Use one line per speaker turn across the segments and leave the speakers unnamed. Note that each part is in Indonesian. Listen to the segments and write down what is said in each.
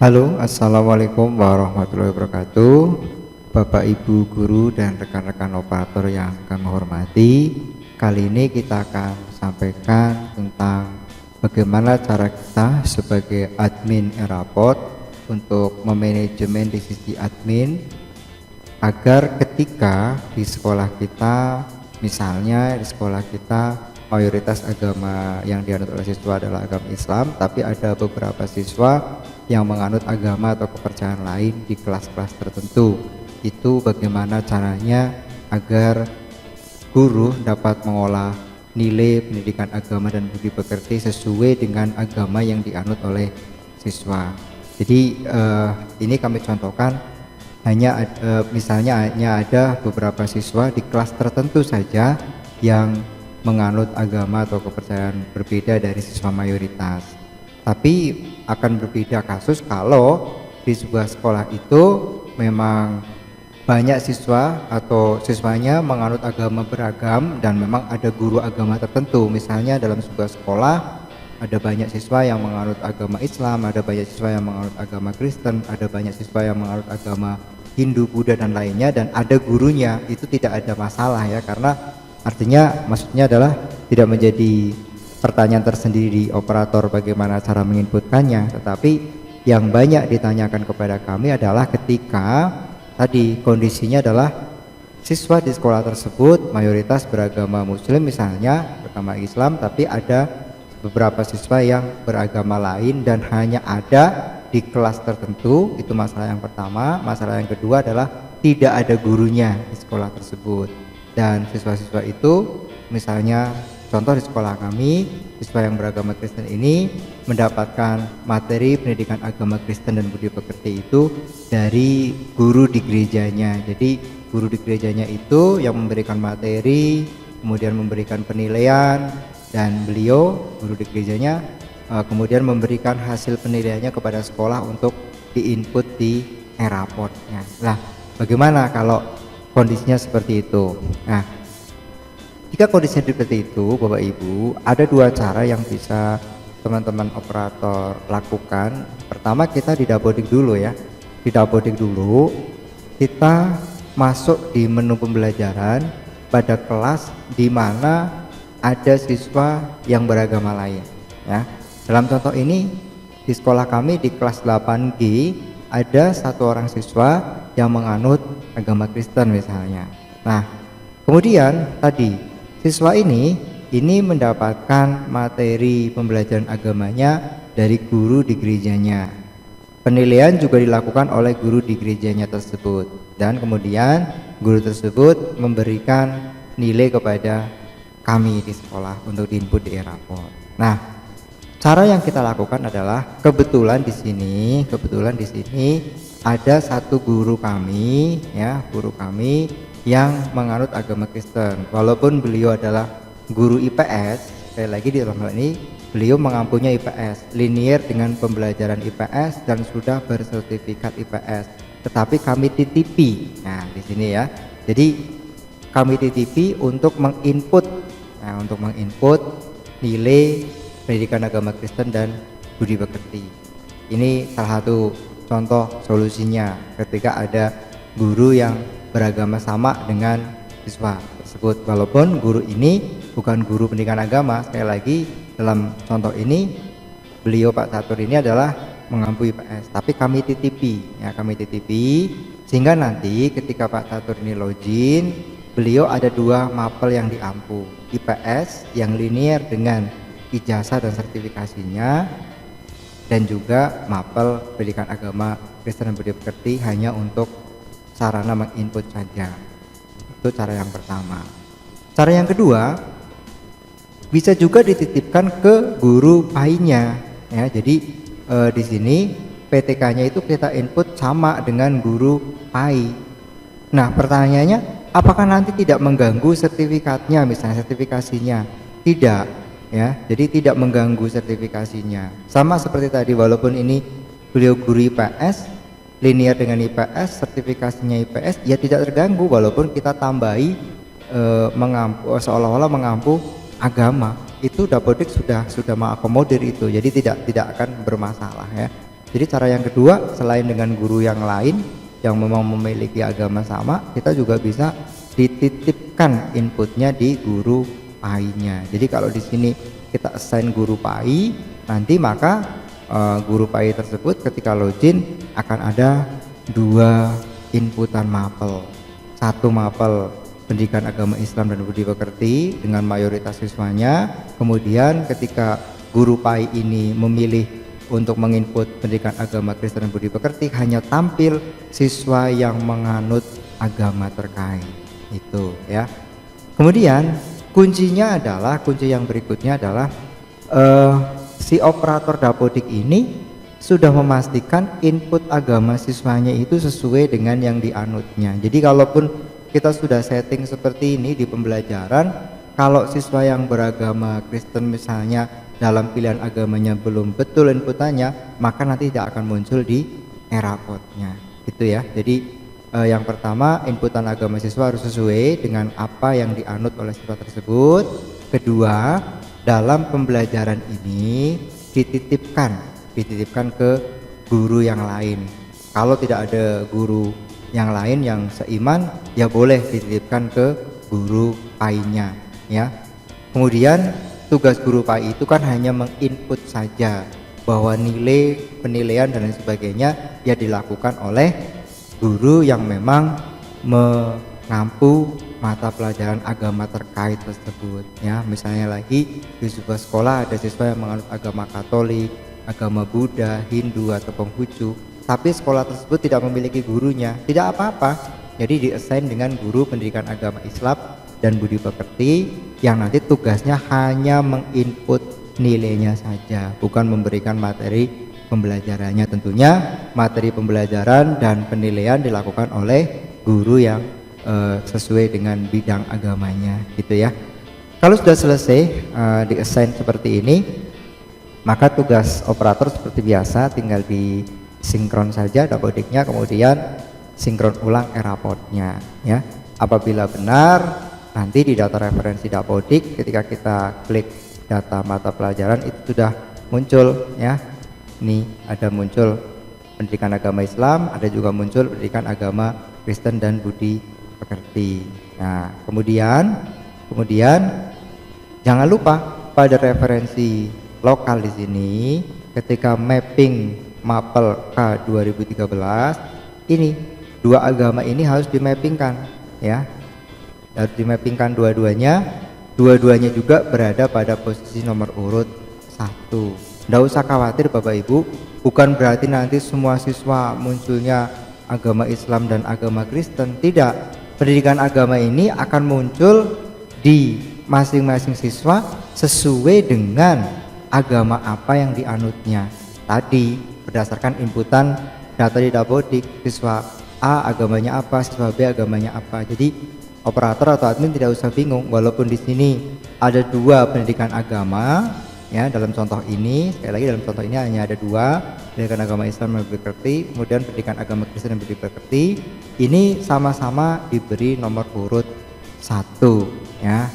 Halo, assalamualaikum warahmatullahi wabarakatuh. Bapak, Ibu, guru, dan rekan-rekan operator yang kami hormati. Kali ini kita akan sampaikan tentang bagaimana cara kita sebagai admin Eraport untuk memanajemen di sisi admin, agar ketika di sekolah kita, misalnya di sekolah kita mayoritas agama yang dianut oleh siswa adalah agama Islam, tapi ada beberapa siswa yang menganut agama atau kepercayaan lain di kelas-kelas tertentu. Itu bagaimana caranya agar guru dapat mengolah nilai pendidikan agama dan budi pekerti sesuai dengan agama yang dianut oleh siswa. Jadi ini kami contohkan misalnya hanya ada beberapa siswa di kelas tertentu saja yang menganut agama atau kepercayaan berbeda dari siswa mayoritas. Tapi akan berbeda kasus kalau di sebuah sekolah itu memang banyak siswa atau siswanya menganut agama beragam dan memang ada guru agama tertentu. Misalnya dalam sebuah sekolah ada banyak siswa yang menganut agama Islam, ada banyak siswa yang menganut agama Kristen, ada banyak siswa yang menganut agama Hindu, Buddha, dan lainnya, dan ada gurunya. Itu tidak ada masalah ya, karena artinya maksudnya adalah tidak menjadi pertanyaan tersendiri di operator bagaimana cara menginputkannya, tetapi yang banyak ditanyakan kepada kami adalah ketika tadi kondisinya adalah siswa di sekolah tersebut mayoritas beragama Muslim misalnya, beragama Islam, tapi ada beberapa siswa yang beragama lain dan hanya ada di kelas tertentu. Itu masalah yang pertama. Masalah yang kedua adalah tidak ada gurunya di sekolah tersebut, dan siswa-siswa itu misalnya contoh di sekolah kami, siswa yang beragama Kristen ini mendapatkan materi pendidikan agama Kristen dan budi pekerti itu dari guru di gerejanya. Jadi guru di gerejanya itu yang memberikan materi, kemudian memberikan penilaian, dan beliau, guru di gerejanya, kemudian memberikan hasil penilaiannya kepada sekolah untuk diinput di Eraportnya. Nah, bagaimana kalau kondisinya seperti itu? Nah, jika kondisinya seperti itu, Bapak Ibu, ada dua cara yang bisa teman-teman operator lakukan. Pertama, kita didapodik dulu ya. Didapodik dulu, kita masuk di menu pembelajaran pada kelas di mana ada siswa yang beragama lain ya. Dalam contoh ini di sekolah kami di kelas 8G ada satu orang siswa yang menganut agama Kristen misalnya. Nah, kemudian tadi siswa ini mendapatkan materi pembelajaran agamanya dari guru di gerejanya. Penilaian juga dilakukan oleh guru di gerejanya tersebut, dan kemudian guru tersebut memberikan nilai kepada kami di sekolah untuk diinput di Eraport. Nah, cara yang kita lakukan adalah kebetulan di sini ada satu guru kami ya, yang menganut agama Kristen. Walaupun beliau adalah guru IPS, sekali lagi di dalam hal ini beliau mengampunya IPS, linear dengan pembelajaran IPS dan sudah bersertifikat IPS. Tetapi kami titipi, nah di sini ya. Jadi kami titipi untuk menginput, nilai pendidikan agama Kristen dan budi pekerti. Ini salah satu contoh solusinya ketika ada guru yang beragama sama dengan siswa tersebut, walaupun guru ini bukan guru pendidikan agama. Sekali lagi dalam contoh ini beliau Pak Catur ini adalah mengampu IPS, tapi kami titipi sehingga nanti ketika Pak Catur ini login, beliau ada dua mapel yang diampu, IPS yang linear dengan ijazah dan sertifikasinya, dan juga mapel pendidikan agama Kristen dan budi pekerti hanya untuk sarana menginput saja. Itu cara yang pertama. Cara yang kedua, bisa juga dititipkan ke guru PAI-nya ya. Jadi di sini PTK-nya itu kita input sama dengan guru PAI. Nah, pertanyaannya, apakah nanti tidak mengganggu sertifikatnya, misalnya sertifikasinya? Tidak ya. Jadi tidak mengganggu sertifikasinya. Sama seperti tadi, walaupun ini beliau guru IPS, linear dengan IPS, sertifikasinya IPS, ya tidak terganggu walaupun kita tambahi seolah-olah mengampu agama. Itu Dapodik sudah mengakomodir itu, jadi tidak akan bermasalah ya. Jadi cara yang kedua, selain dengan guru yang lain yang memang memiliki agama sama, kita juga bisa dititipkan inputnya di guru PAI-nya. Jadi kalau di sini kita assign guru PAI, nanti maka guru PAI tersebut ketika login akan ada 2 inputan mapel. Satu mapel pendidikan agama Islam dan budi pekerti dengan mayoritas siswanya. Kemudian ketika guru PAI ini memilih untuk menginput pendidikan agama Kristen dan budi pekerti, hanya tampil siswa yang menganut agama terkait. Itu ya. Kemudian kunci yang berikutnya adalah si operator Dapodik ini sudah memastikan input agama siswanya itu sesuai dengan yang dianutnya. Jadi kalaupun kita sudah setting seperti ini di pembelajaran, kalau siswa yang beragama Kristen misalnya dalam pilihan agamanya belum betul inputannya, maka nanti tidak akan muncul di rapotnya. Gitu ya. Jadi yang pertama, inputan agama siswa harus sesuai dengan apa yang dianut oleh siswa tersebut. Kedua, dalam pembelajaran ini dititipkan ke guru yang lain. Kalau tidak ada guru yang lain yang seiman, ya boleh dititipkan ke guru PAI-nya ya. Kemudian tugas guru PAI itu kan hanya menginput saja, bahwa nilai, penilaian dan lain sebagainya ya dilakukan oleh guru yang memang mengampu mata pelajaran agama terkait tersebut ya. Misalnya lagi di sebuah sekolah ada siswa yang menganut agama Katolik, agama Buddha, Hindu atau Konghucu, tapi sekolah tersebut tidak memiliki gurunya, tidak apa-apa. Jadi diassign dengan guru pendidikan agama Islam dan budi pekerti yang nanti tugasnya hanya menginput nilainya saja, bukan memberikan materi pembelajarannya. Tentunya materi pembelajaran dan penilaian dilakukan oleh guru yang sesuai dengan bidang agamanya gitu ya. Kalau sudah selesai diassign seperti ini, maka tugas operator seperti biasa tinggal di sinkron saja Dapodiknya, kemudian sinkron ulang rapotnya ya. Apabila benar, nanti di data referensi Dapodik ketika kita klik data mata pelajaran itu sudah muncul ya. Ini ada muncul pendidikan agama Islam, ada juga muncul pendidikan agama Kristen dan budi pekerti. Nah, kemudian jangan lupa pada referensi lokal di sini ketika mapping mapel K 2013 ini 2 agama ini harus dimappingkan ya. Harus dimappingkan dua-duanya juga berada pada posisi nomor urut 1. Nggak usah khawatir Bapak Ibu, bukan berarti nanti semua siswa munculnya agama Islam dan agama Kristen, tidak. Pendidikan agama ini akan muncul di masing-masing siswa sesuai dengan agama apa yang dianutnya. Tadi berdasarkan inputan data di Dapodik, siswa A agamanya apa, siswa B agamanya apa. Jadi operator atau admin tidak usah bingung, walaupun di sini ada 2 pendidikan agama ya. Dalam contoh ini, sekali lagi dalam contoh ini hanya ada 2, pendidikan agama Islam dan budi pekerti, kemudian pendidikan agama Kristen dan budi pekerti. Ini sama-sama diberi nomor urut 1 ya,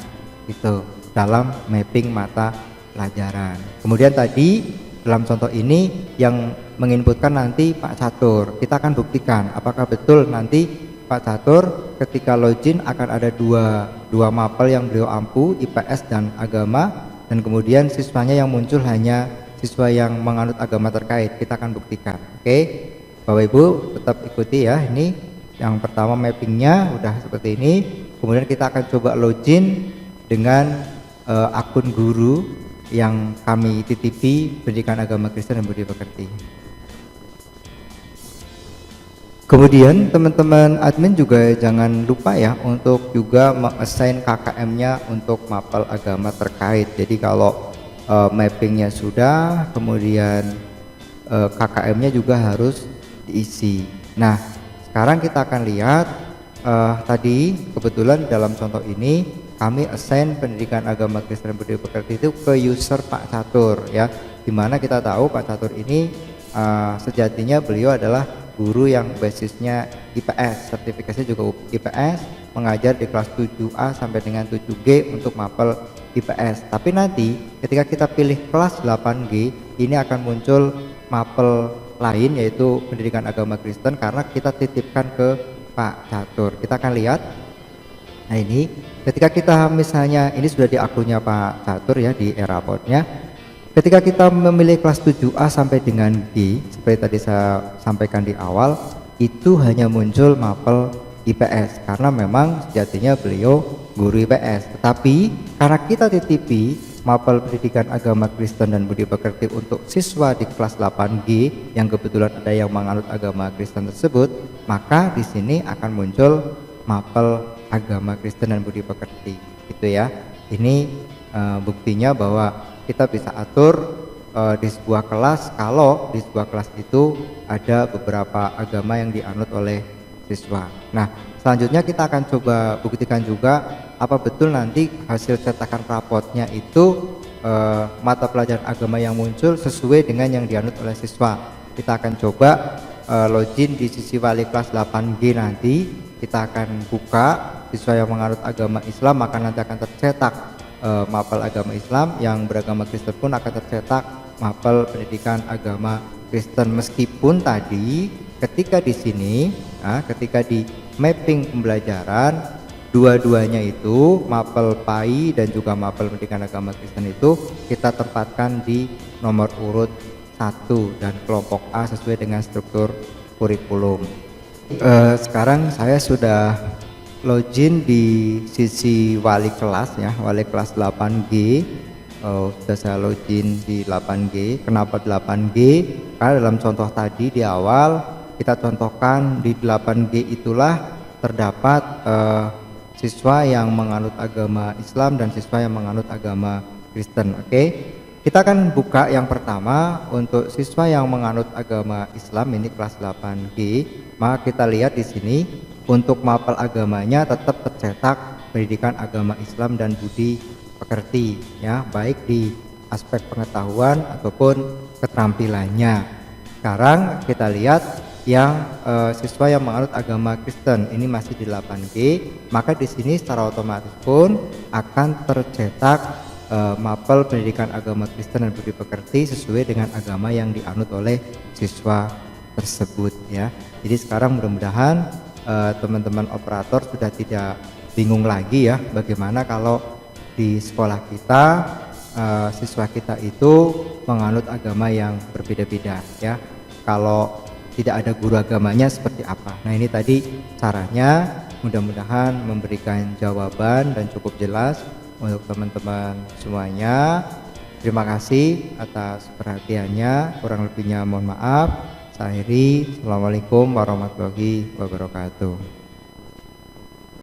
itu dalam mapping mata pelajaran. Kemudian tadi dalam contoh ini yang menginputkan nanti Pak Catur. Kita akan buktikan apakah betul nanti Pak Catur ketika login akan ada dua mapel yang beliau ampu, IPS dan agama, dan kemudian siswanya yang muncul hanya siswa yang menganut agama terkait. Kita akan buktikan. Oke, Bapak Ibu tetap ikuti ya. Ini yang pertama mappingnya udah seperti ini. Kemudian kita akan coba login dengan akun guru yang kami titipi pendidikan agama Kristen dan budi pekerti. Kemudian teman-teman admin juga jangan lupa ya untuk juga mengassign KKM-nya untuk mapel agama terkait. Jadi kalau mappingnya sudah, kemudian KKM-nya juga harus diisi. Nah, sekarang kita akan lihat tadi kebetulan dalam contoh ini kami assign pendidikan agama Kristen dan budi pekerti itu ke user Pak Catur ya. Dimana kita tahu Pak Catur ini sejatinya beliau adalah guru yang basisnya IPS, sertifikasinya juga IPS, mengajar di kelas 7A sampai dengan 7G untuk mapel IPS. Tapi nanti ketika kita pilih kelas 8G, ini akan muncul mapel lain yaitu pendidikan agama Kristen karena kita titipkan ke Pak Catur. Kita akan lihat. Nah ini ketika kita misalnya ini sudah di akunnya Pak Catur ya di Erapodnya. Ketika kita memilih kelas 7A sampai dengan G, seperti tadi saya sampaikan di awal, itu hanya muncul mapel IPS karena memang sejatinya beliau guru IPS. Tetapi karena kita titipi mapel pendidikan agama Kristen dan budi pekerti untuk siswa di kelas 8G yang kebetulan ada yang menganut agama Kristen tersebut, maka di sini akan muncul mapel agama Kristen dan budi pekerti. Gitu ya. Ini buktinya bahwa kita bisa atur di sebuah kelas kalau di sebuah kelas itu ada beberapa agama yang dianut oleh siswa. Nah, selanjutnya kita akan coba buktikan juga apa betul nanti hasil cetakan rapotnya itu mata pelajaran agama yang muncul sesuai dengan yang dianut oleh siswa. Kita akan coba login di sisi wali kelas 8G nanti. Kita akan buka siswa yang menganut agama Islam, maka nanti akan tercetak mapel agama Islam, yang beragama Kristen pun akan tercetak mapel pendidikan agama Kristen. Meskipun tadi ketika di sini ketika di mapping pembelajaran dua-duanya itu mapel PAI dan juga mapel pendidikan agama Kristen itu kita tempatkan di nomor urut 1 dan kelompok A sesuai dengan struktur kurikulum. Sekarang saya sudah login di sisi wali kelas ya, wali kelas 8G. Sudah saya login di 8G. Kenapa 8G? Karena dalam contoh tadi di awal kita contohkan di 8G itulah terdapat siswa yang menganut agama Islam dan siswa yang menganut agama Kristen. Oke. Kita akan buka yang pertama untuk siswa yang menganut agama Islam, ini kelas 8G. Maka kita lihat di sini untuk mapel agamanya tetap tercetak pendidikan agama Islam dan budi pekerti ya, baik di aspek pengetahuan ataupun keterampilannya. Sekarang kita lihat yang siswa yang menganut agama Kristen, ini masih di 8G, maka di sini secara otomatis pun akan tercetak mapel pendidikan agama Kristen dan budi pekerti sesuai dengan agama yang dianut oleh siswa tersebut ya. Jadi sekarang mudah-mudahan teman-teman operator sudah tidak bingung lagi ya bagaimana kalau di sekolah kita siswa kita itu menganut agama yang berbeda-beda ya. Kalau tidak ada guru agamanya seperti apa. Nah ini tadi caranya, mudah-mudahan memberikan jawaban dan cukup jelas untuk teman-teman semuanya. Terima kasih atas perhatiannya, kurang lebihnya mohon maaf. Saya Heri, Assalamualaikum warahmatullahi wabarakatuh.